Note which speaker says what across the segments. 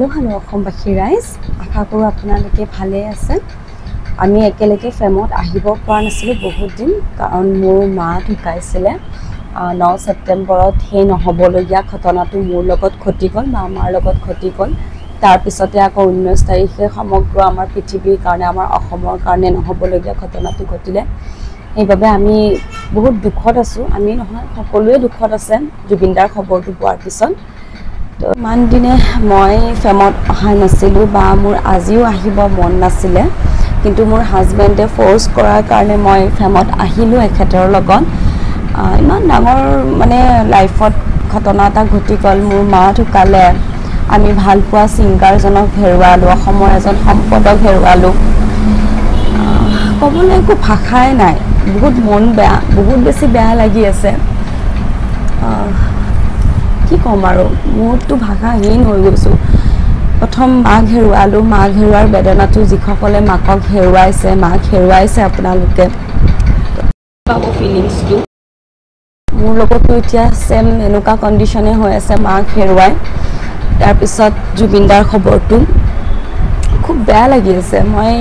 Speaker 1: Hello অসমবাসী ৰাইজ আশা কৰো আপোনালোকে ভালে আছে আমি একেলগে ফেমত আহিব পৰা নাছিলো বহুত দিন কাৰণ মোৰ মা ঢুকাইছিলে 9 সেপ্টেম্বৰত হে নহবলগিয়া ঘটনাটো মোৰ লগত ঘটি গল বা আমাৰ লগত ঘটি গল তাৰ পিছতে আকৌ 19 তাৰিখে সমগ্ৰ আমাৰ পৃথিৱীৰ কাৰণে আমাৰ অসমৰ কাৰণে নহবলগিয়া ঘটনাটো ঘটিলে এইভাবে আমি বহুত দুখত আছো আমি নহয় সকলোৱে দুখত আছে জুবিনদাৰ খবৰটো পোৱাৰ পিছত তো মান দিনে মই ফেমত অহা নাছিলো বা মোৰ আজিও আহিব মন নাছিলে কিন্তু মোৰ হাজবেণ্ডে ফোৰ্স কৰাৰ কাৰণে মই ফেমত আহিলো এখেতৰ লগত ইমান ডাঙৰ মানে লাইফত ঘটনা এটা ঘটি গল মোৰ মা ঢুকালে আমি ভাল পোৱা সিঙ্গাৰজনক হেৰুৱালো অসমৰ এজন সম্পদক হেৰুৱালো ক'বলৈ একো ভাষাই নাই বহুত মন বেয়া বহুত বেছি বেয়া লাগি আছে কি কম আৰু মোৰটো ভাষাহীন হৈ গৈছো প্ৰথম মাক হেৰুৱালো মাক হেৰুৱাৰ বেদনাটো যিসকলে মাকক হেৰুৱাইছে মাক হেৰুৱাইছে আপোনালোকে পাব ফিলিংছটো মোৰ লগতো এতিয়া সেম এনেকুৱা কণ্ডিশ্যনে হৈ আছে মাক হেৰুৱাই তাৰ পিছত জুবিনদাৰ খবৰটো খুব বেয়া লাগি আছে মই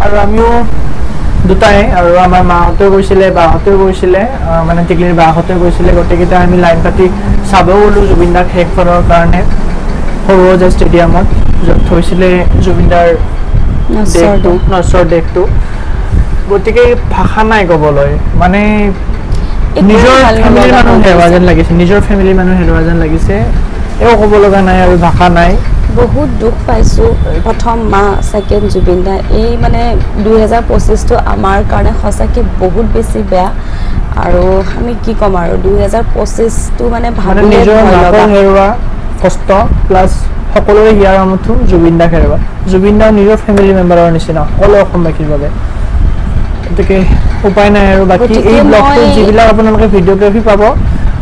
Speaker 2: আৰু আমিও দুটাই আৰু আমাৰ মাহঁতেও গৈছিলে বাহঁতেও গৈছিলে মানে টিকলিৰ বাহঁতেও গৈছিলে গোটেইকেইটা আমি লাইন পাতি চাব গ'লো জুবিনদাক শেষবাৰৰ কাৰণে সৰুজা ষ্টেডিয়ামত য'ত থৈছিলে জুবিনদাৰ নচৰ দেশটো গতিকে ভাষা নাই ক'বলৈ মানে নিজৰ ফেমিলিৰ মানুহ হেৰুৱা যেন লাগিছে নিজৰ ফেমিলিৰ মানুহ হেৰুৱা যেন লাগিছে একো ক'ব লগা নাই আৰু ভাষা নাই
Speaker 1: বহুত দুখ পাইছো প্ৰথম মা সেকেন্ড জুবিনদা এই মানে 2025 টো আমাৰ কাৰণে সঁচাকে বহুত বেছি বেয়া আৰু আমি কি কম আৰু 2025 টো মানে ভাবিলে
Speaker 2: নিজৰ মাকৰ হেৰুৱা কষ্ট প্লাস সকলোৰে হিয়াৰ আমঠু জুবিনদা হেৰুৱা জুবিনদা নিজৰ ফেমিলি মেম্বাৰৰ নিচিনা সকলো অসমবাসীৰ বাবে গতিকে উপায় নাই আৰু বাকি এই ব্লগটো যিবিলাক আপোনালোকে ভিডিওগ্ৰাফি পাব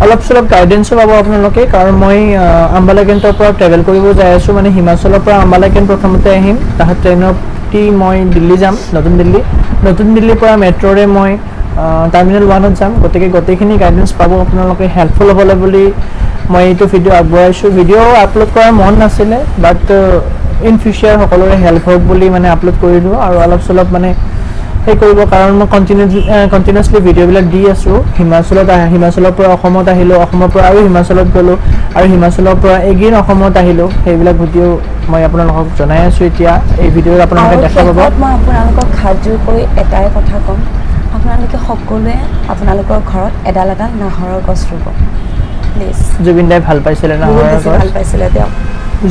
Speaker 2: অলপ চলপ গাইডেন্সও পাব আপোনালোকে কাৰণ মই আম্বালা কেন্টৰ পৰা ট্ৰেভেল কৰিব যাই আছো মানে হিমাচলৰ পৰা আম্বালা কেন্ট প্ৰথমতে আহিম তাহ ট্ৰেইনতি মই দিল্লী যাম নতুন দিল্লীৰ পৰা মেট্ৰৰে মই টাৰ্মিনেল 1ত যাম গতিকে গোটেইখিনি গাইডেন্স পাব আপোনালোকে হেল্পফুল হ'বলৈ বুলি মই এইটো ভিডিও আগবঢ়াইছো ভিডিও আপলোড কৰাৰ মন নাছিলে বাট ইন ফিউচাৰ সকলোৰে হেল্প হওক বুলি মানে আপলোড কৰিলো আৰু অলপ চলপ মানে এই কৰিব কাৰণ মই কন্টিনিউয়াছলি ভিডিওবিলাক দি আছো হিমাচলৰ পৰা অসমত আহিলো অসমৰ পৰা আৰু হিমাচলত গলো আৰু হিমাচলৰ পৰা এগেইন অসমত আহিলো সেইবিলাক ভিডিও মই আপোনালোকক জনাই আছো এতিয়া এই ভিডিওত আপোনালোকে দেখা পাব
Speaker 1: মই আপোনালোকক খাজু কৰি এটাই কথা কম আপোনালোকে সকলোৱে আপোনালোকৰ ঘৰত এডাল নাহৰৰ গছ ৰুব প্লিজ
Speaker 2: জুবিনদাই ভাল পাইছিলে নাহৰৰ গছ
Speaker 1: ভাল পাইছিলে তেওঁ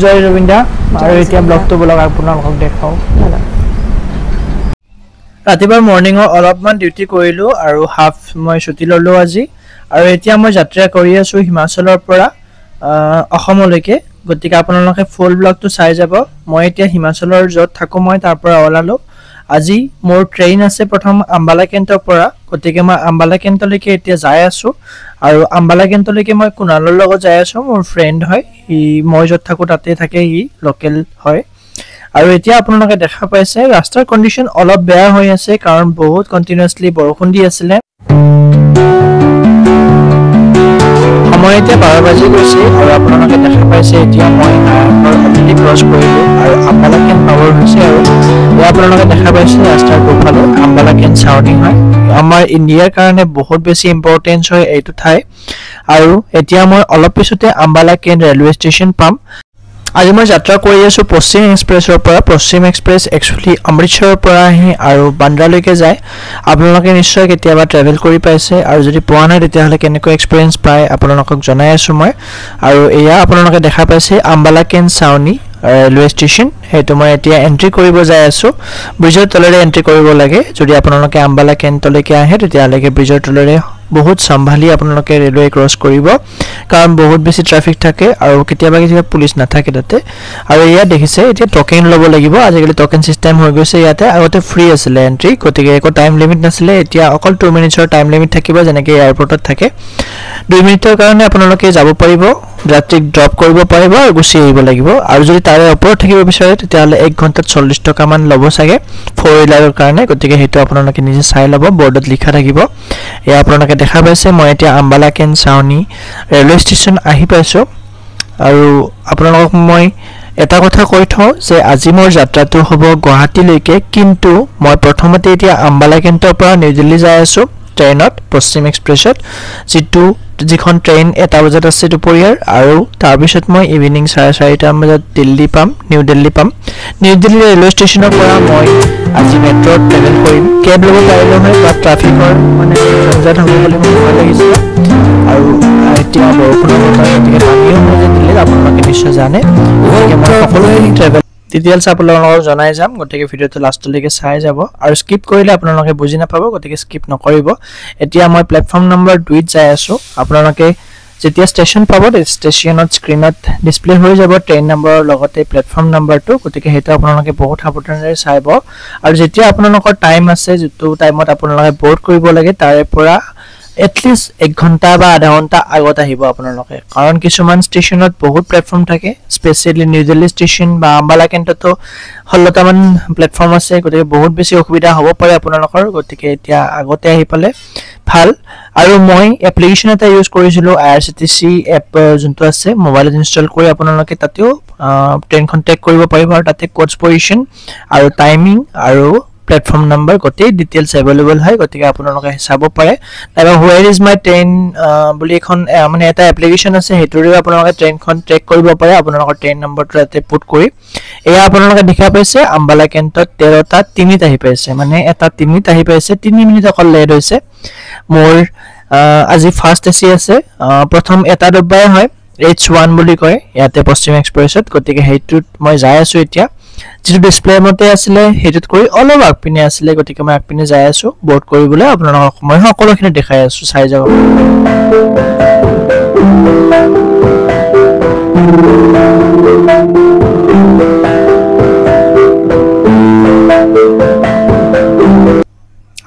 Speaker 2: জয় জুবিনদা আৰু এতিয়া ব্লগটো ব্লগ আপোনালোকক দেখাও ৰাতিপুৱা মৰ্নিংৰ অলপমান ডিউটি কৰিলো আৰু হাফ মই ছুটি ললো আজি আৰু এতিয়া মই যাত্ৰা কৰি আছো হিমাচলৰ পৰা অসমলৈকে গতিকে আপোনালোকে ফুল ব্লগটো চাই যাব মই এতিয়া হিমাচলৰ য'ত থাকো মই তাৰ পৰা ওলালো আজি মোৰ ট্ৰেইন আছে প্ৰথম আম্বালা কেন্টৰ পৰা গতিকে মই আম্বালা কেন্টলৈকে এতিয়া যাই আছো আৰু আম্বালা কেন্টলৈকে মই কুনালৰ লগত যাই আছো মোৰ ফ্ৰেন্ড হয় মই য'ত থাকো তাতে থাকে লোকেল হয় আৰু এতিয়া আপোনালোকে দেখা পাইছে ৰাস্তাৰ কন্ডিশন অলপ বেয়া হৈ আছে কাৰণ বহুত কন্টিনিউয়াছলি বৰষুণ দি আছিল সময় এতিয়া 12 বাজি গৈছে আৰু আপোনালোকে দেখা পাইছে এতিয়া মই অলৰেডি ক্ৰছ কৰিলো আৰু আম্বালা কেন্ট পাবৰ হৈছে আৰু আপোনালোকে দেখা পাইছে ৰাস্তাৰ দুফালে আম্বালা কেন্ট চাউনি হয় আমাৰ ইণ্ডিয়াৰ কাৰণে বহুত বেছি ইম্পৰ্টেন্স হয় এইটো ঠাই আৰু এতিয়া মই অলপ পিছতে আম্বালা কেন্ট ৰেলৱে ষ্টেচন পাম আজি মই যাত্ৰা কৰি আছো পশ্চিম এক্সপ্ৰেছৰ পৰা পশ্চিম এক্সপ্ৰেছ একচুয়ালি অমৃতসৰৰ পৰা আহি আৰু বান্দ্ৰালৈকে যায় আপোনালোকে নিশ্চয় কেতিয়াবা ট্ৰেভেল কৰি পাইছে আৰু যদি পোৱা নাই তেতিয়াহলে কেনেকৈ এক্সপেৰিয়েন্স পায় আপোনালোকক জনাই আছো মই আৰু এয়া আপোনালোকে দেখা পাইছে আম্বালা কেন্ট চাউনি ৰেলৱে ষ্টেচন হেতু মই এতিয়া এন্ট্ৰি কৰিব যাই আছো ব্ৰিজৰ তলেৰে এন্ট্ৰি কৰিব লাগে যদি আপোনালোকে আম্বালা কেন্টলৈকে আহে তেতিয়ালৈকে ব্ৰিজৰ তলেৰে বহুত সম্ভালি আপোনালোকে ৰেলৱে ক্ৰছ কৰিব কাৰণ বহুত বেছি ট্ৰাফিক থাকে আৰু কেতিয়াবা পুলিচ নাথাকে তাতে আৰু এয়া দেখিছে এতিয়া টোকেন ল'ব লাগিব আজিকালি টোকেন সিস্টেম হৈ গৈছে ইয়াতে আগতে ফ্ৰী আছিল এন্ট্ৰি গতিকে একো টাইম লিমিট নাছিলে এতিয়া অকল 2 মিনিটৰ টাইম লিমিট থাকিব যেনেকৈ এয়াৰপৰ্টত থাকে 2 মিনিটৰ কাৰণে আপোনালোকে যাব পাৰিব যাত্ৰীক ড্ৰপ কৰিব পাৰিব আৰু গুচি আহিব লাগিব আৰু যদি তাৰে ওপৰত থাকিব বিচাৰে তেতিয়াহলে 1 ঘণ্টাত 40 টকা মান ল'ব চাগে 4 হুইলাৰৰ কাৰণে গতিকে হেতু আপোনালোকে নিজে চাই ল'ব বৰ্ডত লিখা থাকিব এয়া আপোনালোকে দেখা পাইছে মই এতিয়া আম্বালা কেন্ট চাউনি ৰেলৱে ষ্টেচন আহি পাইছো আৰু আপোনালোকক মই এটা কথা কৈ থওঁ যে আজি মোৰ যাত্ৰাটো হ'ব গুৱাহাটীলৈকে, কিন্তু মই প্ৰথমতে এতিয়া আম্বালা কেন্টৰ পৰা নিউ দিল্লী যাই আছোঁ ট্ৰেইনত, পশ্চিম এক্সপ্ৰেছত, যিখন ট্ৰেইন 1 বজাত আছে দুপৰীয়াৰ, আৰু তাৰপিছত মই ইভিনিং 4:30 বজাত দিল্লী পাম, নিউ দিল্লী পাম। নিউ দিল্লী ৰেলৱে ষ্টেচনৰ পৰা মই আজি মেট্ৰত ট্ৰেভেল কৰিম। কেব ল'ব পাৰিলোঁ হয়, বাট ট্ৰাফিকৰ মানে জঞ্জাত হ'ব বুলি মোৰ ভয় লাগিছিলে, আৰু এতিয়া বৰষুণৰ বতৰ, গতিকে পানীও হৈ যায় দিল্লীত, আপোনালোকে নিশ্চয় জানে। গতিকে মই সকলোখিনি ট্ৰেভেল ডিটেইলছ আপোনালোকক জনাই যাম, গতিকে ভিডিঅ'টো লাষ্টলৈকে চাই যাব, আৰু স্কিপ কৰিলে আপোনালোকে বুজি নাপাব, গতিকে স্কিপ নকৰিব। এতিয়া মই প্লেটফৰ্ম নম্বৰ 2ত যাই আছোঁ। আপোনালোকে যেতিয়া ষ্টেচন পাব, ষ্টেচনত স্ক্ৰীণত ডিছপ্লে হৈ যাব ট্ৰেইন নম্বৰৰ লগতে প্লেটফৰ্ম নম্বৰটো, গতিকে সেইটো আপোনালোকে বহুত সাৱধানেৰে চাব। আৰু যেতিয়া আপোনালোকৰ টাইম আছে, যিটো টাইমত আপোনালোকে ব'ৰ্ড কৰিব লাগে, তাৰে পৰা এটলিষ্ট 1 ঘণ্টা বা আধা ঘণ্টা আগত আহিব আপোনালোকে, কাৰণ কিছুমান ষ্টেচনত বহুত প্লেটফৰ্ম থাকে, স্পেচিয়েলি নিউ দিল্লী ষ্টেচন বা আম্বালা কেন্টতো 16টামান প্লেটফৰ্ম আছে, গতিকে বহুত বেছি অসুবিধা হ'ব পাৰে আপোনালোকৰ, গতিকে এতিয়া আগতে আহি পালে ভাল। আৰু মই এপ্লিকেশ্যন এটা ইউজ কৰিছিলোঁ, IRCTC এপ যোনটো আছে মোবাইলত ইনষ্টল কৰি আপোনালোকে তাতেও ট্ৰেইনখন ট্ৰেক কৰিব পাৰিব, আৰু তাতে কোডছ পজিশ্যন আৰু টাইমিং আৰু প্লেটফৰ্ম নম্বৰ গোটেই ডিটেইলছ এভেইলেবল হয়, গতিকে আপোনালোকে চাব পাৰে। নাইবা হুৱেৰ ইজ মাই ট্ৰেইন বুলি এখন মানে এটা এপ্লিকেশ্যন আছে, সেইটোৰেও আপোনালোকে ট্ৰেইনখন ট্ৰেক কৰিব পাৰে আপোনালোকৰ ট্ৰেইন নম্বৰটো তাতে পুট কৰি। এয়া আপোনালোকে দেখা পাইছে আম্বালা কেন্টত 13টা 3ত আহি পাইছে, মানে এটা 3ত আহি পাইছে, 3 মিনিট অকল লেট হৈছে। মোৰ আজি ফাৰ্ষ্ট AC আছে, প্ৰথম এটা ডব্বাই হয়, H1 বুলি কয় ইয়াতে পশ্চিম এক্সপ্ৰেছত, গতিকে সেইটোত মই যাই আছোঁ এতিয়া। যিটো ডিছপ্লে মতে আছিলে সেইটোত কৰি অলপ আগপিনে আছিলে, গতিকে মই আগপিনে যাই আছোঁ ব'ৰ্ড কৰিবলৈ। আপোনালোকক মই সকলোখিনি দেখাই আছোঁ, চাই যাব।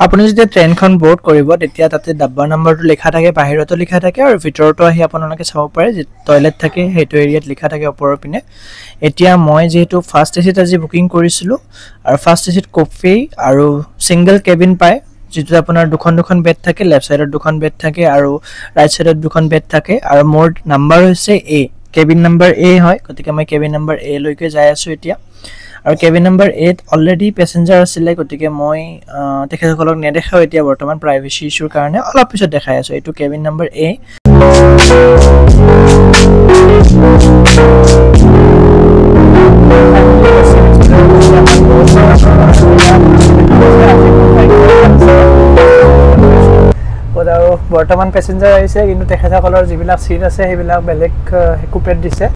Speaker 2: আপুনি যেতিয়া ট্ৰেইনখন ব'ৰ্ড কৰিব, তেতিয়া তাতে ডাব্বা নম্বৰটো লিখা থাকে, বাহিৰতো লিখা থাকে, আৰু ভিতৰতো আহি আপোনালোকে চাব পাৰে, যি টয়লেট থাকে সেইটো এৰিয়াত লিখা থাকে ওপৰৰ পিনে। এতিয়া মই যিহেতু ফাৰ্ষ্ট ACত আজি বুকিং কৰিছিলোঁ, আৰু ফাৰ্ষ্ট ACত কফি আৰু ছিংগল কেবিন পায়, যিটোত আপোনাৰ দুখন বেড থাকে, লেফ্ট ছাইডত 2খন বেড থাকে আৰু ৰাইট ছাইডত 2খন বেড থাকে, আৰু মোৰ নাম্বাৰ হৈছে A, কেবিন নম্বৰ A হয়, গতিকে মই কেবিন নম্বৰ A লৈকে যাই আছোঁ এতিয়া। আৰু কেবিন নম্বৰ 8 অলৰেডি পেচেঞ্জাৰ আছিলে, গতিকে মই তেখেতসকলক নেদেখাওঁ এতিয়া বৰ্তমান প্ৰাইভেচি ইছ্যুৰ কাৰণে, অলপ পিছত দেখাই আছোঁ। এইটো কেবিন নম্বৰ A। আৰু বৰ্তমান পেচেঞ্জাৰ আহিছে, কিন্তু তেখেতসকলৰ যিবিলাক চিট আছে সেইবিলাক বেলেগ কুপেট দিছে,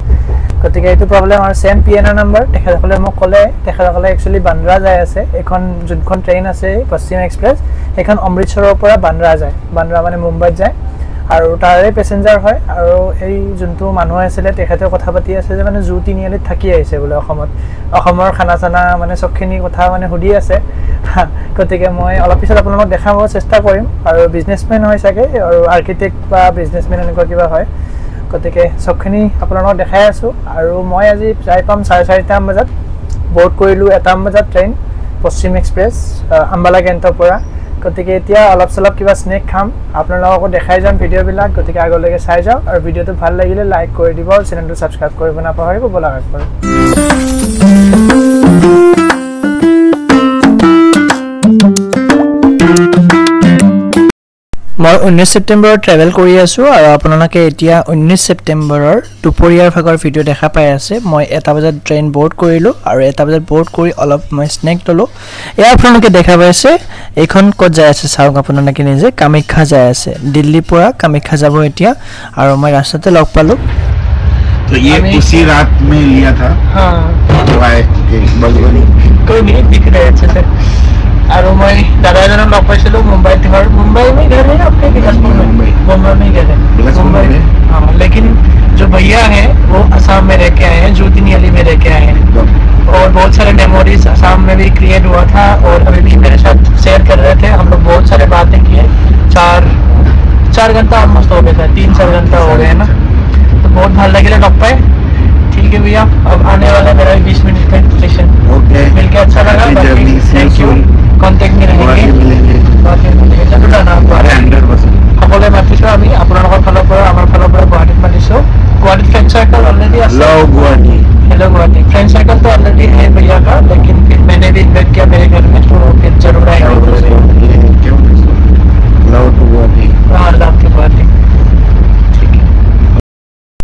Speaker 2: গতিকে এইটো প্ৰব্লেম। আৰু ছেম PNR নম্বৰ তেখেতসকলে মোক ক'লে, তেখেতসকলে একচুৱেলি বান্দ্ৰা যাই আছে। এইখন যোনখন ট্ৰেইন আছে পশ্চিম এক্সপ্ৰেছ, সেইখন অমৃতসৰৰ পৰা বান্দ্ৰা যায়, বান্দ্ৰা মানে মুম্বাইত যায়, আৰু তাৰে পেচেঞ্জাৰ হয়। আৰু এই যোনটো মানুহ আছিলে তেখেতেও কথা পাতি আছে যে মানে জু তিনিআলিত থাকি আহিছে বোলে অসমৰ খানা চানা মানে চবখিনি কথা মানে সুধি আছে, গতিকে মই অলপ পিছত আপোনালোকক দেখাব চেষ্টা কৰিম। আৰু বিজনেছমেন হয় চাগে, আৰু আৰ্কিটেক্ট বা বিজনেছমেন এনেকুৱা কিবা হয়, গতিকে চবখিনি আপোনালোকক দেখাই আছোঁ। আৰু মই আজি যাই পাম 4:30 বজাত, ব'ৰ্ড কৰিলোঁ 1 বজাত ট্ৰেইন পশ্চিম এক্সপ্ৰেছ আম্বালা কেন্টৰ পৰা, গতিকে এতিয়া অলপ চলপ কিবা স্নেক খাম, আপোনালোককো দেখাই যাম ভিডিঅ'বিলাক, গতিকে আগলৈকে চাই যাওক। আৰু ভিডিঅ'টো ভাল লাগিলে লাইক কৰি দিব, আৰু চেনেলটো ছাবস্ক্ৰাইব কৰিব নাপাহৰিব। ব'লা আগবাঢ়ো। মই 19 ছেপ্টেম্বৰত ট্ৰেভেল কৰি আছোঁ, আৰু আপোনালোকে এতিয়া 19 ছেপ্টেম্বৰৰ দুপৰীয়াৰ ভাগৰ ভিডিঅ' দেখা পাই আছে। মই 1 বজাত ট্ৰেইন ব'ৰ্ড কৰিলোঁ, আৰু 1 বজাত ব'ৰ্ড কৰি অলপ মই স্নেক ল'লোঁ। এয়া আপোনালোকে দেখা পাইছে, এইখন ক'ত যাই আছে চাওক আপোনালোকে নিজে, কামাখ্যা যাই আছে, দিল্লীৰ পৰা কামাখ্যা যাব এতিয়া। আৰু মই ৰাস্তাতে লগ পালোঁ।
Speaker 3: तो ये उसी रात में लिया था।
Speaker 2: हाँ,
Speaker 3: कोई
Speaker 2: नहीं दिख रहे अच्छे से। और मैं दादा जन लग पाई मुंबई घर, मुंबई में घर है आपके बिलासपुर में? मुंबई में घर है, मुंबई में। हाँ, लेकिन जो भैया हैं वो असम में रह के आए हैं, जू तिनिआली में रह के आए हैं, और बहुत सारे मेमोरीज असम में भी क्रिएट हुआ था, और अभी भी मेरे साथ शेयर कर रहे थे। हम लोग बहुत सारे बातें किए, 4 घंटा ऑलमोस्ट हो गया था, 3-4 घंटा हो गए ना, तो बहुत ভাল লাগিলে लग पाए। ठीक है भैया, अब आने वाला मेरा 20 मिनट का स्टेशन, मिलके अच्छा लगा, थैंक यू। कॉन्टेक्ट में रहेंगे, সকলোৱে মাতিছোঁ আমি আপোনালোকৰ ফালৰ পৰা, আমাৰ ফালৰ পৰা গুৱাহাটীত মাতিছোঁ। গুৱাহাটীত ফ্ৰেণ্ড চাৰ্কল অলৰেডি আছে। হেল্ল' গুৱাহাটী। ज्वाइन साइकिल तो ऑलरेडी है भैया का, लेकिन फिर मैंने भी इन्वाइट किया मेरे घर में, तो फिर जरूर आएगा।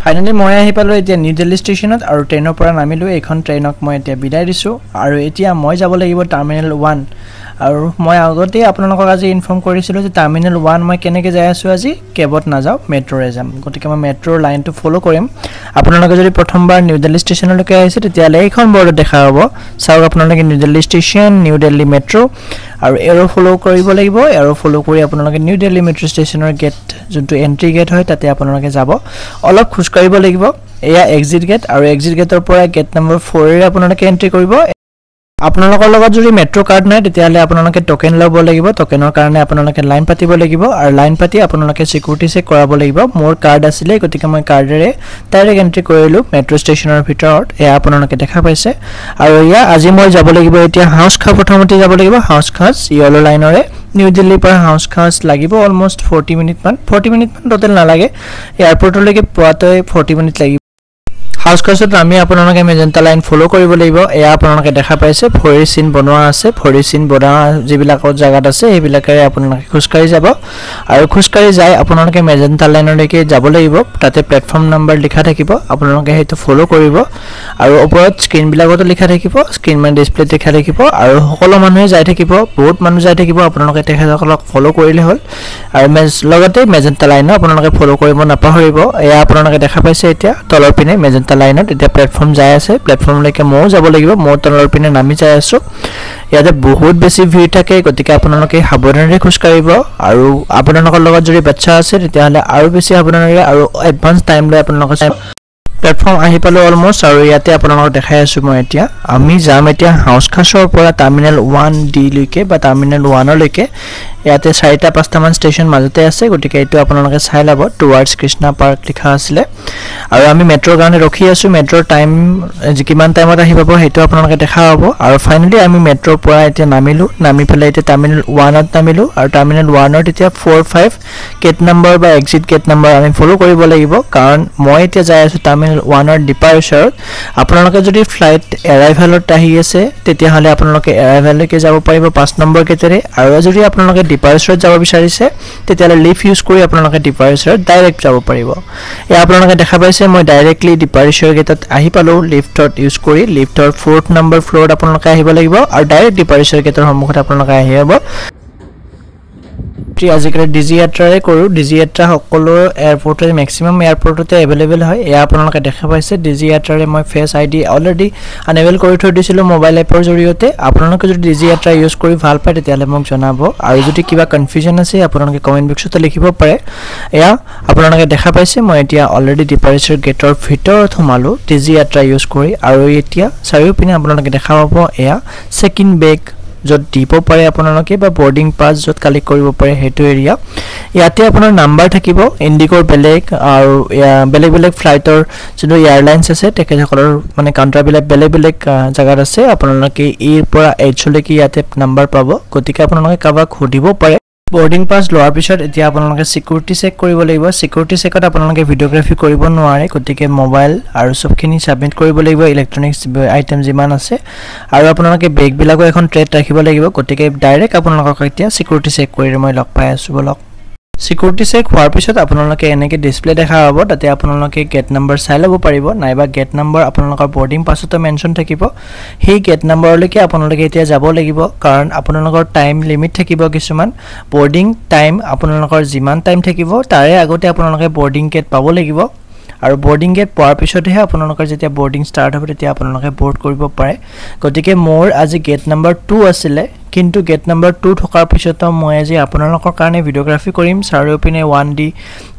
Speaker 2: फाইনালি মই আহি পালোঁ এতিয়া নিউ দিল্লী ষ্টেচনত আৰু ট্ৰেইনৰ পৰা নামিলোঁ। এইখন ট্ৰেইনক মই এতিয়া বিদায় দিছোঁ আৰু এতিয়া মই যাব লাগিব টাৰ্মিনেল 1। আৰু মই আগতেই আপোনালোকক আজি ইনফৰ্ম কৰিছিলোঁ যে টাৰ্মিনেল 1 মই কেনেকৈ যাই আছোঁ, আজি কেবত নাযাওঁ, মেট্ৰ'ৰে যাম। গতিকে মই মেট্ৰ'ৰ লাইনটো ফ'ল' কৰিম। আপোনালোকে যদি প্ৰথমবাৰ নিউ দিল্লী ষ্টেচনলৈকে আহিছে তেতিয়াহ'লে এইখন বৰ্ডত দেখা হ'ব, চাওক আপোনালোকে new Delhi station, new Delhi metro', আৰু এৰো ফ'ল' কৰিব লাগিব। এৰো ফ'ল' কৰি আপোনালোকে নিউ দিল্লী মেট্ৰ' ষ্টেচনৰ গেট, যোনটো এণ্ট্ৰি গেট হয়, তাতে আপোনালোকে যাব। অলপ খোজকাঢ়িব লাগিব, এয়া এক্সিট গেট, আৰু এক্সিট গেটৰ পৰা গেট নম্বৰ 4ৰে আপোনালোকে এণ্ট্ৰি কৰিব। আপোনালোকৰ লগত যদি মেট্ৰ' কাৰ্ড নাই তেতিয়াহ'লে আপোনালোকে ট'কেন ল'ব লাগিব। ট'কেনৰ কাৰণে আপোনালোকে লাইন পাতিব লাগিব, আৰু লাইন পাতি আপোনালোকে চিকিউৰিটি চেক কৰাব লাগিব। মোৰ কাৰ্ড আছিলে, গতিকে মই কাৰ্ডেৰে ডাইৰেক্ট এণ্ট্ৰি কৰিলোঁ মেট্ৰ' ষ্টেচনৰ ভিতৰত। এয়া আপোনালোকে দেখা পাইছে। আৰু এয়া আজি মই যাব লাগিব এতিয়া হাউচ খাঁ, প্ৰথমতে যাব লাগিব হাউচ খাঁ য়েল্ল' লাইনৰে। নিউ দিল্লীৰ পৰা হাউচ খাঁ লাগিব অলমষ্ট 40 মিনিটমান টোটেল নালাগে, এয়াৰপৰ্টলৈকে পোৱাকৈ 40 মিনিট লাগিব। হাউচ খাঁচত আমি আপোনালোকে মেজেণ্টা লাইন ফ'ল' কৰিব লাগিব। এয়া আপোনালোকে দেখা পাইছে ভৰিৰ চিন বনোৱা আছে, ভৰিৰ চিন বনোৱা যিবিলাকৰ জেগাত আছে সেইবিলাকেৰে আপোনালোকে খোজকাঢ়ি যাব, আৰু খোজকাঢ়ি যাই আপোনালোকে মেজেণ্টা লাইনলৈকে যাব লাগিব। তাতে প্লেটফৰ্ম নাম্বাৰ লিখা থাকিব, আপোনালোকে সেইটো ফ'ল' কৰিব। আৰু ওপৰত স্ক্ৰীণবিলাকতো লিখা থাকিব, স্ক্ৰীণ মানে ডিছপ্লেত লিখা থাকিব, আৰু সকলো মানুহে যাই থাকিব, বহুত মানুহ যাই থাকিব, আপোনালোকে তেখেতসকলক ফ'ল' কৰিলে হ'ল। আৰু লগতে মেজেণ্টা লাইনো আপোনালোকে ফ'ল' কৰিব নাপাহৰিব। এয়া আপোনালোকে দেখা পাইছে এতিয়া তলৰ পিনে মেজেণ্টা লাইনত এতিয়া প্লেটফৰ্ম যাই আছে, প্লেটফৰ্মলৈকে ময়ো যাব লাগিব, মই তলৰ পিনে নামি যাই আছোঁ। ইয়াতে বহুত বেছি ভিৰ থাকে, গতিকে আপোনালোকে সাৱধানেৰে খোজকাঢ়িব। আৰু আপোনালোকৰ লগত যদি বাচ্ছা আছে তেতিয়াহ'লে আৰু বেছি সাৱধানেৰে আৰু এডভান্স টাইম লৈ আপোনালোকে প্লেটফৰ্ম আহি পালোঁ অলমষ্ট। আৰু ইয়াতে আপোনালোকক দেখাই আছোঁ মই এতিয়া আমি যাম এতিয়া হাউচ খাঁচৰ পৰা টাৰ্মিনেল 1D লৈকে বা টাৰ্মিনেল 1লৈকে। ইয়াতে 4-5টামান ষ্টেচন মাজতে আছে, গতিকে এইটো আপোনালোকে চাই ল'ব। টুৱাৰ্ডছ কৃষ্ণা পাৰ্ক লিখা আছিলে। আৰু আমি মেট্ৰ'ৰ কাৰণে ৰখি আছোঁ, মেট্ৰ'ৰ টাইম কিমান টাইমত আহি পাব সেইটো আপোনালোকে দেখা পাব। আৰু ফাইনেলি আমি মেট্ৰ'ৰ পৰা এতিয়া নামিলোঁ, নামি পেলাই এতিয়া টাৰ্মিনেল 1ত নামিলোঁ। আৰু টাৰ্মিনেল 1ত এতিয়া 4-5 গেট নম্বৰ বা এক্সিট গেট নম্বৰ আমি ফ'ল' কৰিব লাগিব, কাৰণ মই এতিয়া যাই আছোঁ টাৰ্মিনেল 1ৰ ডিপাৰ্চাৰত। আপোনালোকে যদি ফ্লাইট এৰাইভেলত আহি আছে তেতিয়াহ'লে আপোনালোকে এৰাইভেললৈকে যাব পাৰিব 5 নম্বৰ গেটেৰে, আৰু যদি আপোনালোকে ডিপাৰ্চাৰত যাব বিচাৰিছে তেতিয়াহ'লে লিফ ইউজ কৰি আপোনালোকে ডিপাৰ্চাৰত ডাইৰেক্ট যাব পাৰিব। এয়া আপোনালোকে দেখা পাইছে মই ডাইৰেক্টলি ডিপাৰ্চাৰ গেটত আহি পালোঁ লিফ্টত ইউজ কৰি। লিফ্টৰ 4th নম্বৰ ফ্ল'ৰত আপোনালোকে আহিব লাগিব, আৰু ডাইৰেক্ট ডিপাৰ্চাৰ গেটৰ সন্মুখত আপোনালোকে আহি যাব। আজিকালি ডিজি যাত্ৰাৰে কৰোঁ, ডিজি যাত্ৰা সকলো এয়াৰপৰ্টতে মেক্সিমাম এয়াৰপৰ্টতে এভেইলেবল হয়। এয়া আপোনালোকে দেখা পাইছে ডিজি যাত্ৰাৰে মই ফেচ ID অলৰেডি আনেবল কৰি থৈ দিছিলোঁ মোবাইল এপৰ জৰিয়তে। আপোনালোকে যদি ডিজি যাত্ৰা ইউজ কৰি ভাল পায় তেতিয়াহ'লে মোক জনাব, আৰু যদি কিবা কনফিউজন আছে আপোনালোকে কমেণ্ট বক্সতে লিখিব পাৰে। এয়া আপোনালোকে দেখা পাইছে মই এতিয়া অলৰেডি ডিপাৰ্চাৰ গেটৰ ভিতৰত সোমালোঁ ডিজি যাত্ৰা ইউজ কৰি। আৰু এতিয়া চাৰিওপিনে আপোনালোকে দেখা পাব এয়া চেক ইন বেগ য'ত দিব পাৰে আপোনালোকে, বা বৰ্ডিং পাছ য'ত কালেক্ট কৰিব পাৰে সেইটো এৰিয়া। ইয়াতে আপোনাৰ নাম্বাৰ থাকিব, ইণ্ডিগ'ৰ বেলেগ আৰু বেলেগ বেলেগ ফ্লাইটৰ যোনটো এয়াৰলাইন্স আছে তেখেতসকলৰ মানে কাউণ্টাৰবিলাক বেলেগ বেলেগ জেগাত আছে। আপোনালোকে Aৰ পৰা Hলৈকে ইয়াতে নাম্বাৰ পাব, গতিকে আপোনালোকে কাৰোবাক সুধিব পাৰে। বৰ্ডিং পাছ লোৱাৰ পিছত এতিয়া আপোনালোকে চিকিউৰিটি চেক কৰিব লাগিব। চিকিউৰিটি চেকত আপোনালোকে ভিডিঅ'গ্ৰাফি কৰিব নোৱাৰে, গতিকে মোবাইল আৰু চবখিনি ছাবমিট কৰিব লাগিব, ইলেক্ট্ৰনিক্স আইটেম যিমান আছে। আৰু আপোনালোকে বেগবিলাকো এখন ট্ৰেত ৰাখিব লাগিব, গতিকে ডাইৰেক্ট আপোনালোকক এতিয়া চিকিউৰিটি চেক কৰি মই লগ পাই আছোঁ বলক। চিকিউৰিটি চেক হোৱাৰ পিছত আপোনালোকে এনেকৈ ডিছপ্লে দেখা পাব, তাতে আপোনালোকে গেট নম্বৰ চাই ল'ব পাৰিব, নাইবা গেট নম্বৰ আপোনালোকৰ বৰ্ডিং পাছতো মেনশ্যন থাকিব। সেই গেট নম্বৰলৈকে আপোনালোকে এতিয়া যাব লাগিব, কাৰণ আপোনালোকৰ টাইম লিমিট থাকিব কিছুমান। বৰ্ডিং টাইম আপোনালোকৰ যিমান টাইম থাকিব তাৰে আগতে আপোনালোকে বৰ্ডিং গেট পাব লাগিব, আৰু বৰ্ডিং গেট পোৱাৰ পিছতহে আপোনালোকৰ যেতিয়া বৰ্ডিং ষ্টাৰ্ট হ'ব তেতিয়া আপোনালোকে বৰ্ড কৰিব পাৰে। গতিকে মোৰ আজি গেট নম্বৰ 2 আছিলে, কিন্তু গেট নম্বৰ 2 থকাৰ পিছতো মই আজি আপোনালোকৰ কাৰণে ভিডিঅ'গ্ৰাফি কৰিম, চাৰিওপিনে 1D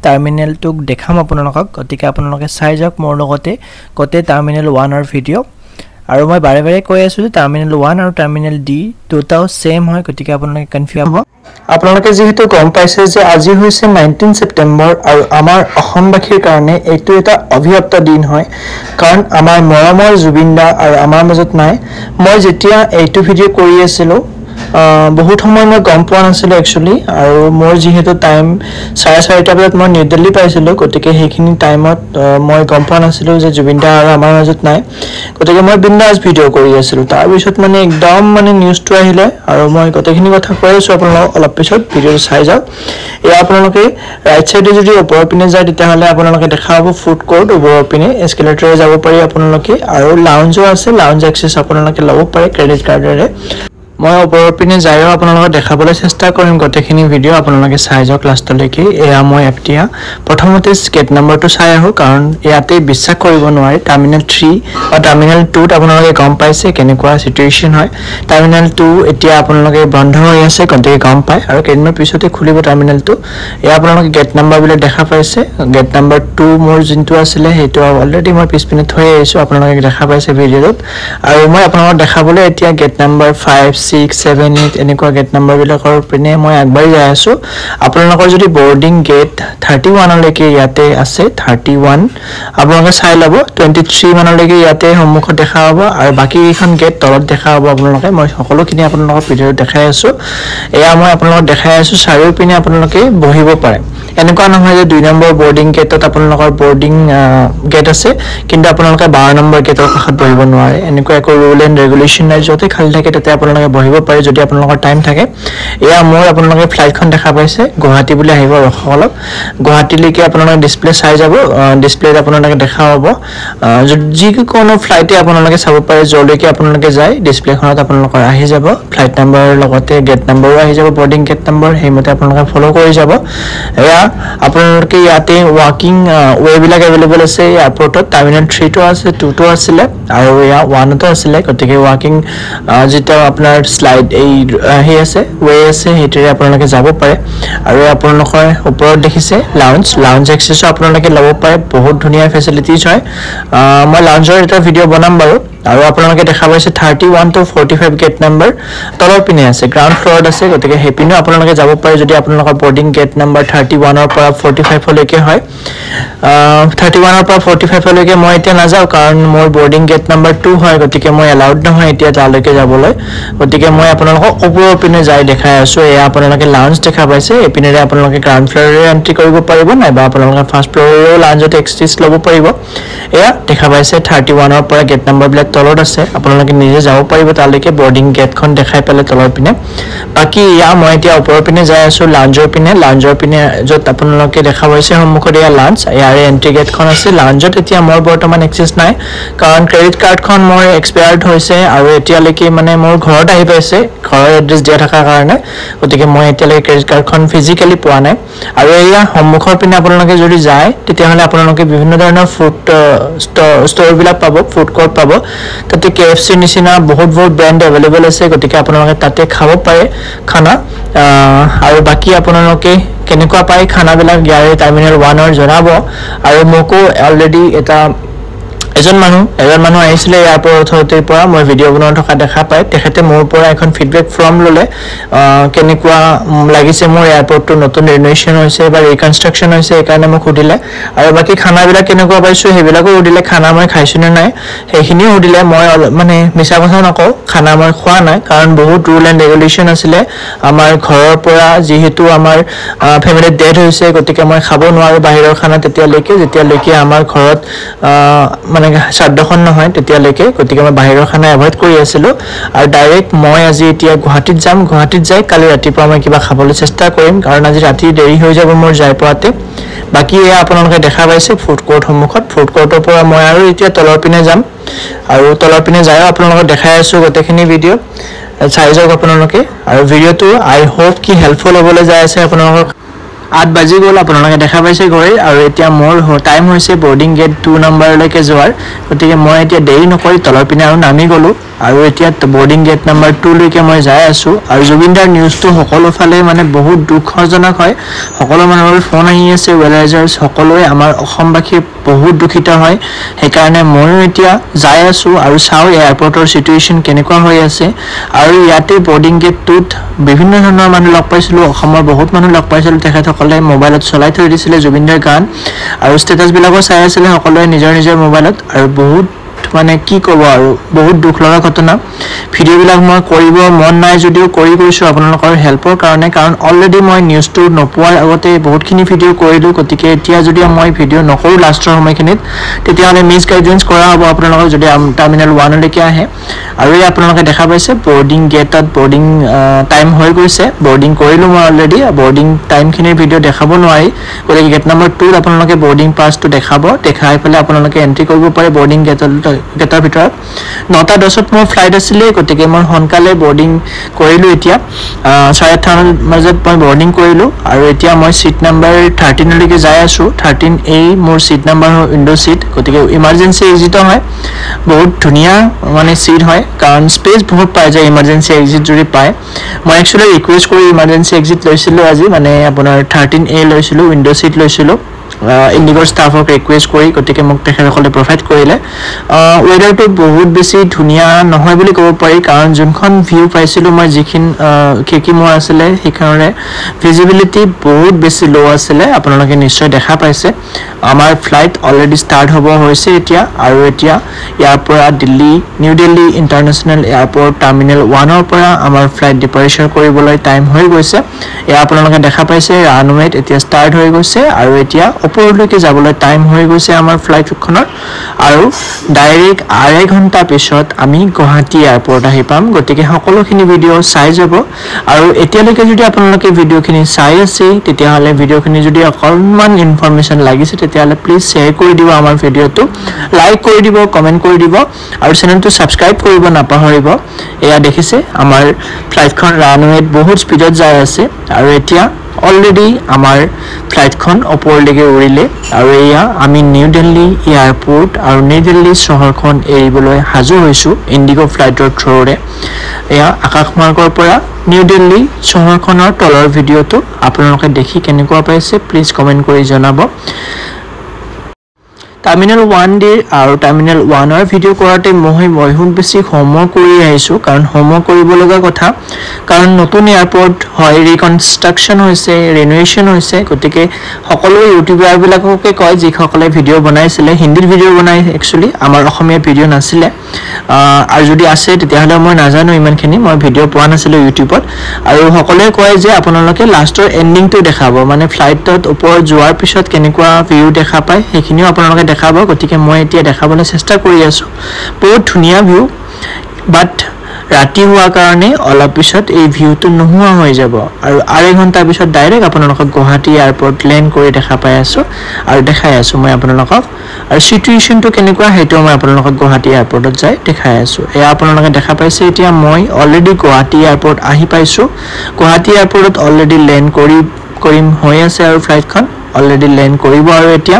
Speaker 2: টাৰ্মিনেলটোক দেখাম আপোনালোকক। গতিকে আপোনালোকে চাই যাওক মোৰ লগতে গোটেই টাৰ্মিনেল 1ৰ ভিডিঅ'। আৰু মই বাৰে বাৰে কৈ আছোঁ যে টাৰ্মিনেল 1 আৰু টাৰ্মিনেল D দুটাও ছেম হয়, গতিকে আপোনালোকে কনফিউজ হ'ব। আপোনালোকে যিহেতু গম পাইছে যে আজি হৈছে 19 ছেপ্টেম্বৰ, আৰু আমাৰ অসমবাসীৰ কাৰণে এইটো এটা অভিশপ্ত দিন হয়, কাৰণ আমাৰ মৰমৰ জুবিন দা আৰু আমাৰ মাজত নাই। মই যেতিয়া এইটো ভিডিঅ' কৰি আছিলোঁ বহুত সময় মই গম পোৱা নাছিলোঁ একচুৱেলি আৰু মোৰ যিহেতু টাইম 4:30 বজাত মই নিউ দিল্লী পাইছিলোঁ গতিকে সেইখিনি টাইমত মই গম পোৱা নাছিলোঁ যে জুবিন দা আৰু আমাৰ মাজত নাই গতিকে মই বিন্দাছ ভিডিঅ' কৰি আছিলোঁ তাৰপিছত মানে একদম মানে নিউজটো আহিলে আৰু মই গোটেইখিনি কথা কৈ আছোঁ আপোনালোকক অলপ পিছত ভিডিঅ'টো চাই যাওক এয়া আপোনালোকে ৰাইট চাইডে যদি ওপৰৰ পিনে যায় তেতিয়াহ'লে আপোনালোকে দেখা পাব ফুড কোৰ্ট ওপৰৰ পিনে এস্কেলেটৰে যাব পাৰি আপোনালোকে আৰু লাউঞ্জো আছে লাউঞ্জ এক্সেছ আপোনালোকে ল'ব পাৰে ক্ৰেডিট কাৰ্ডেৰে মই ওপৰৰ পিনে যায়ও আপোনালোকক দেখাবলৈ চেষ্টা কৰিম গোটেইখিনি ভিডিঅ' আপোনালোকে চাই যাওক লাষ্টলৈকে এয়া মই এতিয়া প্ৰথমতে গেট নম্বৰটো চাই আহোঁ কাৰণ ইয়াতে বিশ্বাস কৰিব নোৱাৰি টাৰ্মিনেল 3 বা টাৰ্মিনেল 2ত আপোনালোকে গম পাইছে কেনেকুৱা চিটুৱেশ্যন হয় টাৰ্মিনেল 2 এতিয়া আপোনালোকে বন্ধ হৈ আছে গতিকে গম পায় আৰু কেইদিনমান পিছতে খুলিব টাৰ্মিনেলটো এয়া আপোনালোকে গেট নম্বৰবিলাক দেখা পাইছে গেট নম্বৰ 2 মোৰ যোনটো আছিলে সেইটো অলৰেডি মই পিছপিনে থৈ আহিছোঁ আপোনালোকে দেখা পাইছে ভিডিঅ'ত আৰু মই আপোনালোকক দেখাবলৈ এতিয়া গেট নম্বৰ 5 6 7 8 এনেকুৱা গেট নম্বৰবিলাকৰ পিনে মই আগবাঢ়ি যাই আছোঁ আপোনালোকৰ যদি বৰ্ডিং গেট 31 লৈকে ইয়াতে আছে 31 আপোনালোকে চাই ল'ব 23 মানলৈকে ইয়াতে সন্মুখত দেখা হ'ব আৰু বাকী কেইখন গেট তলত দেখা হ'ব আপোনালোকে মই সকলোখিনি আপোনালোকক ভিডিঅ'ত দেখাই আছোঁ এয়া মই আপোনালোকক দেখাই আছোঁ চাৰিওপিনে আপোনালোকে বহিব পাৰে এনেকুৱা নহয় যে 2 নম্বৰ বৰ্ডিং গেটত আপোনালোকৰ বৰ্ডিং গেট আছে কিন্তু আপোনালোকে 12 নম্বৰ গেটৰ কাষত বহিব নোৱাৰে এনেকুৱা একো ৰুল এণ্ড ৰেগুলেশ্যন নাই য'তে খালী থাকে তাতে আপোনালোকে বহিব পাৰে যদি আপোনালোকৰ টাইম থাকে এয়া মোৰ আপোনালোকে ফ্লাইটখন দেখা পাইছে গুৱাহাটী বুলি আহিব ৰখসকলক গুৱাহাটীলৈকে আপোনালোকে ডিছপ্লে চাই যাব ডিছপ্লেত আপোনালোকে দেখা পাব যিকোনো ফ্লাইটে আপোনালোকে চাব পাৰে য'লৈকে আপোনালোকে যায় ডিছপ্লেখনত আপোনালোকৰ আহি যাব ফ্লাইট নম্বৰৰ লগতে গেট নম্বৰো আহি যাব বৰ্ডিং গেট নম্বৰ সেইমতে আপোনালোকে ফ'ল' কৰি যাব এয়া আপোনালোকে ইয়াতে ৱাকিং ৱেবিলাক এভেইলেবল আছে এয়াৰপৰ্টত টাৰ্মিনেল 3টো আছে 2টো আছিলে আৰু এয়া 1টো আছিলে গতিকে ৱাকিং যিটো আপোনাৰ স্লাইড এই সেই আছে ৱে আছে সেইটোৰে আপোনালোকে যাব পাৰে আৰু আপোনালোকৰ ওপৰত দেখিছে লাউঞ্জ এক্সেছো আপোনালোকে ল'ব পাৰে বহুত ধুনীয়া ফেচিলিটিজ হয় মই লাউঞ্জৰ এটা ভিডিঅ' বনাম বাৰু আৰু আপোনালোকে দেখা পাইছে 31 to 45 গেট নম্বৰ তলৰ পিনে আছে গ্ৰাউণ্ড ফ্ল'ৰত আছে গতিকে সেইপিনেও আপোনালোকে যাব পাৰে যদি আপোনালোকৰ বৰ্ডিং গেট নম্বৰ 31ৰ পৰা 45 লৈকে হয় 31ৰ পৰা 45 লৈকে মই এতিয়া নাযাওঁ কাৰণ মোৰ বৰ্ডিং গেট নম্বৰ 2 হয় গতিকে মই এলাউড নহয় এতিয়া তালৈকে যাবলৈ গতিকে মই আপোনালোকক ওপৰৰ পিনে যাই দেখাই আছোঁ এয়া আপোনালোকে লাউঞ্জ দেখা পাইছে এইপিনেৰে আপোনালোকে গ্ৰাউণ্ড ফ্ল'ৰেৰে এণ্ট্ৰি কৰিব পাৰিব নাইবা আপোনালোকে ফাৰ্ষ্ট ফ্ল'ৰেৰেও লাউঞ্জত এক্সেছ ল'ব পাৰিব এয়া দেখা পাইছে 31ৰ পৰা গেট নম্বৰবিলাক তলত আছে আপোনালোকে নিজে যাব পাৰিব তালৈকে বৰ্ডিং গেটখন দেখাই পেলাই তলৰ পিনে বাকী এয়া মই এতিয়া ওপৰৰ পিনে যাই আছোঁ লাউঞ্জৰ পিনে য'ত আপোনালোকে দেখা পাইছে সন্মুখত এয়া লাউঞ্জ ইয়াৰে এণ্ট্ৰি গেটখন আছে লাউঞ্জত এতিয়া মোৰ বৰ্তমান এক্সেছ নাই কাৰণ ক্ৰেডিট কাৰ্ডখন মোৰ এক্সপায়াৰ্ড হৈছে আৰু এতিয়ালৈকে মানে মোৰ ঘৰত আহি পাইছে ঘৰৰ এড্ৰেছ দিয়া থকাৰ কাৰণে গতিকে মই এতিয়ালৈকে ক্ৰেডিট কাৰ্ডখন ফিজিকেলি পোৱা নাই আৰু এয়া সন্মুখৰ পিনে আপোনালোকে যদি যায় তেতিয়াহ'লে আপোনালোকে বিভিন্ন ধৰণৰ ফুড ষ্ট'ৰবিলাক পাব ফুড কোৰ্ট পাব তাতে KFC নিচিনা বহুত ব্ৰেণ্ড এভেইলেবল আছে গতিকে আপোনালোকে তাতে খাব পাৰে খানা আৰু বাকী আপোনালোকে কেনেকুৱা পায় খানাবিলাক ইয়াৰে টাৰ্মিনেল 1ৰ জনাব আৰু মোকো অলৰেডি এজন মানুহ আহিছিলে এয়াৰপৰ্ট অথৰিটিৰ পৰা মই ভিডিঅ' বনাই থকা দেখা পায় তেখেতে মোৰ পৰা এখন ফিডবেক ফৰ্ম ল'লে কেনেকুৱা লাগিছে মোৰ এয়াৰপৰ্টটো নতুন ৰিন'ভেশ্যন হৈছে বা ৰিকনষ্ট্ৰাকশ্যন হৈছে সেইকাৰণে মোক সুধিলে আৰু বাকী খানাবিলাক কেনেকুৱা পাইছোঁ সেইবিলাকো সুধিলে খানা মই খাইছোঁ নে নাই সেইখিনিও সুধিলে মই মানে মিছা কথা নকওঁ খানা মই খোৱা নাই কাৰণ বহুত ৰুল এণ্ড ৰেগুলেশ্যন আছিলে আমাৰ ঘৰৰ পৰা যিহেতু আমাৰ ফেমিলিত ডেথ হৈছে গতিকে মই খাব নোৱাৰোঁ বাহিৰৰ খানা যেতিয়ালৈকে আমাৰ ঘৰত মানে শ্ৰাদ্ধখন নহয় তেতিয়ালৈকে গতিকে মই বাহিৰৰ খানা এভইড কৰি আছিলোঁ আৰু ডাইৰেক্ট মই আজি এতিয়া গুৱাহাটীত যাম গুৱাহাটীত যাই কালি ৰাতিপুৱা মই কিবা খাবলৈ চেষ্টা কৰিম কাৰণ আজি ৰাতি দেৰি হৈ যাব মোৰ যাই পোৱাতে বাকী এয়া আপোনালোকে দেখা পাইছে ফুড কোৰ্ট সন্মুখত ফুড কোৰ্টৰ পৰা মই আৰু এতিয়া তলৰ পিনে যাম আৰু তলৰ পিনে যায়ও আপোনালোকক দেখাই আছোঁ গোটেইখিনি ভিডিঅ' চাই যাওক আপোনালোকে আৰু ভিডিঅ'টো আই হোপ কি হেল্পফুল হ'বলৈ যাই আছে আপোনালোকক 8 বাজি গ'ল আপোনালোকে দেখা পাইছে গৈ আৰু এতিয়া মোৰ টাইম হৈছে বৰ্ডিং গেট 2 নম্বৰলৈকে যোৱাৰ গতিকে মই এতিয়া দেৰি নকৰি তলৰ পিনে আৰু নামি গ'লোঁ আৰু এতিয়া বৰ্ডিং গেট নম্বৰ 2 লৈকে মই যাই আছোঁ আৰু জুবিনদাৰ নিউজটো সকলো ফালে মানে বহুত দুখজনক হয় সকলো মানুহৰ ফোন আহি আছে ৱেলাইজাৰ্ছ সকলোৱে আমাৰ অসমবাসী বহুত দুখিত হয় সেইকাৰণে ময়ো এতিয়া যাই আছোঁ আৰু চাওঁ এয়াৰপৰ্টৰ চিটুৱেশ্যন কেনেকুৱা হৈ আছে আৰু ইয়াতে বৰ্ডিং গেট 2ত বিভিন্ন ধৰণৰ মানুহ লগ পাইছিলোঁ অসমৰ বহুত মানুহ লগ পাইছিলোঁ তেখেতসকলে মোবাইলত চলাই থৈ দিছিলে জুবিনদাৰ গান আৰু ষ্টেটাছবিলাকো চাই আছিলে সকলোৱে নিজৰ মোবাইলত আৰু বহুত মানে কি ক'ব আৰু বহুত দুখ লগা ঘটনা ভিডিঅ'বিলাক মই কৰিব মন নাই যদিও কৰিছো আপোনালোকৰ হেল্পৰ কাৰণে কাৰণ অলৰেডি মই নিউজটো নপোৱাৰ আগতে বহুতখিনি ভিডিঅ' কৰিলোঁ গতিকে এতিয়া যদি মই ভিডিঅ' নকৰোঁ লাষ্টৰ সময়খিনিত তেতিয়াহ'লে মিছ গাইডেন্স কৰা হ'ব আপোনালোকৰ যদি টাৰ্মিনেল 1 লৈকে আহে আৰু এই আপোনালোকে দেখা পাইছে বৰ্ডিং গেটত বৰ্ডিং টাইম হৈ গৈছে বৰ্ডিং কৰিলোঁ মই অলৰেডি বৰ্ডিং টাইমখিনিৰ ভিডিঅ' দেখাব নোৱাৰি গতিকে গেট নম্বৰ 2 আপোনালোকে বৰ্ডিং পাছটো দেখাই পেলাই আপোনালোকে এণ্ট্ৰি কৰিব পাৰে বৰ্ডিং গেটৰ ভিতৰত 9:10 মোৰ ফ্লাইট আছিলে গতিকে মই সোনকালে বৰ্ডিং কৰিলোঁ এতিয়া 8:30 বজাত মই বৰ্ডিং কৰিলোঁ আৰু এতিয়া মই সিট নম্বৰ 13 লৈকে যাই আছোঁ 13A মোৰ সিট নম্বৰ হয় উইণ্ডো সিট গতিকে ইমাৰ্জেঞ্চি এক্সিট হয় বহুত ধুনীয়া মানে সিট হয় কাৰণ স্পেচ বহুত পাই যায় ইমাৰ্জেঞ্চি এক্সিট যদি পায় মই একচুৱেলি ৰিকুৱেষ্ট কৰি ইমাৰ্জেঞ্চি এক্সিট লৈছিলোঁ আজি মানে আপোনাৰ 13A লৈছিলোঁ উইণ্ডো সিট লৈছিলোঁ ইণ্ডিগোৰ ষ্টাফক ৰিকুৱেষ্ট কৰি গতিকে মোক তেখেতসকলে প্ৰভাইড কৰিলে ৱেডাৰটো বহুত বেছি ধুনীয়া নহয় বুলি ক'ব পাৰি কাৰণ যোনখন ভিউ পাইছিলোঁ মই যিখিনি খিৰিকী মোৰ আছিলে সেইখনৰে ভিজিবিলিটি বহুত বেছি ল' আছিলে আপোনালোকে নিশ্চয় দেখা পাইছে আমাৰ ফ্লাইট অলৰেডি ষ্টাৰ্ট হ'ব হৈছে এতিয়া আৰু এতিয়া ইয়াৰ পৰা New Delhi international airport terminal 1ৰ পৰা আমাৰ ফ্লাইট ডিপাৰেচাৰ কৰিবলৈ টাইম হৈ গৈছে এয়া আপোনালোকে দেখা পাইছে ৰানৱেত এতিয়া ষ্টাৰ্ট হৈ গৈছে আৰু এতিয়া ওপৰলৈকে যাবলৈ টাইম হৈ গৈছে আমাৰ ফ্লাইটখনৰ আৰু ডাইৰেক্ট 2.5 ঘণ্টা পিছত আমি গুৱাহাটী এয়াৰপৰ্ট আহি পাম গতিকে সকলোখিনি ভিডিঅ' চাই যাব আৰু এতিয়ালৈকে যদি আপোনালোকে ভিডিঅ'খিনি চাই আছে তেতিয়াহ'লে ভিডিঅ'খিনি যদি অকণমান ইনফৰমেশ্যন লাগিছে তেতিয়াহ'লে প্লিজ শ্বেয়াৰ কৰি দিব আমাৰ ভিডিঅ'টো লাইক কৰি দিব কমেণ্ট কৰি দিব আৰু চেনেলটো ছাবস্ক্ৰাইব কৰিব নাপাহৰিব এয়া দেখিছে আমাৰ ফ্লাইটখন ৰানৱেত বহুত স্পীডত যাই আছে আৰু এতিয়া অলৰেডি আমাৰ ফ্লাইটখন ওপৰলৈকে উৰিলে আৰু এয়া আমি নিউ দিল্লী এয়াৰপৰ্ট আৰু নিউ দিল্লী চহৰখন এৰিবলৈ সাজু হৈছোঁ ইণ্ডিগো ফ্লাইটৰ থ্ৰুৰে এয়া আকাশমাৰ্গৰ পৰা নিউ দিল্লী চহৰখনৰ তলৰ ভিডিঅ'টো আপোনালোকে দেখি কেনেকুৱা পাইছে প্লিজ কমেণ্ট কৰি জনাব টাৰ্মিনেল 1D আৰু টাৰ্মিনেল 1ৰ ভিডিঅ' কৰাতে মই বহুত বেছি হোমৱৰ্ক কৰি আহিছোঁ কাৰণ হোমৱৰ্ক কৰিব লগা কথা কাৰণ নতুন এয়াৰপৰ্ট হয় ৰিকনষ্ট্ৰাকশ্যন হৈছে ৰিনোভেশ্যন হৈছে গতিকে সকলো ইউটিউবাৰবিলাককে কয় যিসকলে ভিডিঅ' বনাইছিলে হিন্দীত ভিডিঅ' বনাই একচুৱেলি আমাৰ অসমীয়া ভিডিঅ' নাছিলে আৰু যদি আছে তেতিয়াহ'লে মই নাজানো ইমানখিনি মই ভিডিঅ' পোৱা নাছিলোঁ ইউটিউবত আৰু সকলোৱে কয় যে আপোনালোকে লাষ্টৰ এণ্ডিংটো দেখাব মানে ফ্লাইটত ওপৰত যোৱাৰ পিছত কেনেকুৱা ভিউ দেখা পায় সেইখিনিও আপোনালোকে দেখাব গতিকে মই এতিয়া দেখাবলৈ চেষ্টা কৰি আছোঁ বহুত ধুনীয়া ভিউ বাট ৰাতি হোৱাৰ কাৰণে অলপ পিছত এই ভিউটো নোহোৱা হৈ যাব আৰু 2.5 ঘণ্টা পিছত ডাইৰেক্ট আপোনালোকক গুৱাহাটী এয়াৰপৰ্ট লেণ্ড কৰি দেখা পাই আছোঁ আৰু দেখাই আছোঁ মই আপোনালোকক আৰু চিটুৱেশ্যনটো কেনেকুৱা সেইটো মই আপোনালোকক গুৱাহাটী এয়াৰপৰ্টত যাই দেখাই আছোঁ এয়া আপোনালোকে দেখা পাইছে এতিয়া মই অলৰেডি গুৱাহাটী এয়াৰপৰ্ট আহি পাইছোঁ গুৱাহাটী এয়াৰপৰ্টত অলৰেডি লেণ্ড কৰিম হৈ আছে আৰু ফ্লাইটখন অলৰেডি লেণ্ড কৰিব আৰু এতিয়া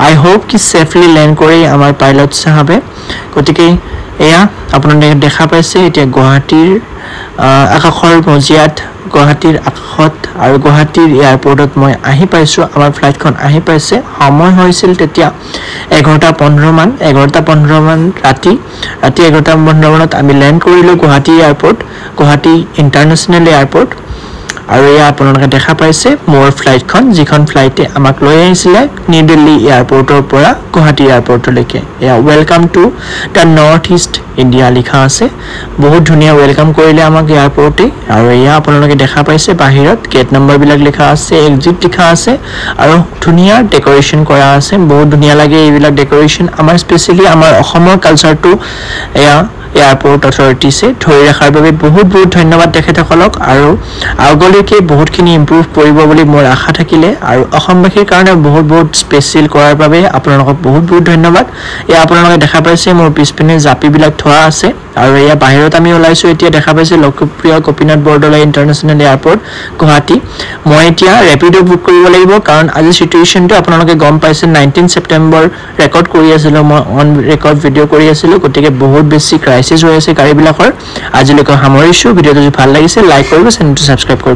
Speaker 2: আই হোপ কি সেফলি লেণ্ড কৰি আমাৰ পাইলট সাহেবে গতিকে এয়া আপোনালোকে দেখা পাইছে এতিয়া গুৱাহাটীৰ আকাশৰ মজিয়াত গুৱাহাটীৰ আকাশত আৰু গুৱাহাটীৰ এয়াৰপৰ্টত মই আহি পাইছোঁ আমাৰ ফ্লাইটখন আহি পাইছে সময় হৈছিল তেতিয়া 11:15 মান ৰাতি 11:15 মানত আমি লেণ্ড কৰিলোঁ Guwahati airport Guwahati international airport আৰু এয়া আপোনালোকে দেখা পাইছে মোৰ ফ্লাইটখন যিখন ফ্লাইটে আমাক লৈ আহিছিলে নিউ দিল্লী এয়াৰপৰ্টৰ পৰা গুৱাহাটী এয়াৰপৰ্টলৈকে এয়া welcome to the north east India লিখা আছে বহুত ধুনীয়া ৱেলকাম কৰিলে আমাক এয়াৰপৰ্টে আৰু এয়া আপোনালোকে দেখা পাইছে বাহিৰত গেট নম্বৰবিলাক লিখা আছে এক্সিট লিখা আছে আৰু ধুনীয়া ডেকৰেশ্যন কৰা আছে বহুত ধুনীয়া লাগে এইবিলাক ডেকৰেশ্যন আমাৰ স্পেচিয়েলি আমাৰ অসমৰ কালচাৰটো এয়া এয়াৰপৰ্ট অথৰিটিছে ধৰি ৰখাৰ বাবে বহুত ধন্যবাদ তেখেতসকলক আৰু আগলৈকে বহুতখিনি ইম্প্ৰুভ কৰিব বুলি মোৰ আশা থাকিলে আৰু অসমবাসীৰ কাৰণে বহুত স্পেচিয়েল কৰাৰ বাবে আপোনালোকক বহুত ধন্যবাদ এয়া আপোনালোকে দেখা পাইছে মোৰ পিছপিনে জাপিবিলাক থোৱা আছে আৰু এয়া বাহিৰত আমি ওলাইছোঁ এতিয়া দেখা পাইছে লোকপ্ৰিয় গোপীনাথ বৰদলৈ ইণ্টাৰনেশ্যনেল এয়াৰপৰ্ট গুৱাহাটী মই এতিয়া ৰেপিডো বুক কৰিব লাগিব কাৰণ আজি চিটুৱেশ্যনটো আপোনালোকে গম পাইছে 19 ছেপ্টেম্বৰ ৰেকৰ্ড কৰি আছিলোঁ মই অন ৰেকৰ্ড ভিডিঅ' কৰি আছিলোঁ গতিকে বহুত বেছি ক্ৰাইচিছ হৈ আছে গাড়ীবিলাকৰ আজিলৈকে সামৰিছোঁ ভিডিঅ'টো যদি ভাল লাগিছে লাইক কৰিব চেনেলটো ছাবস্ক্ৰাইব কৰিব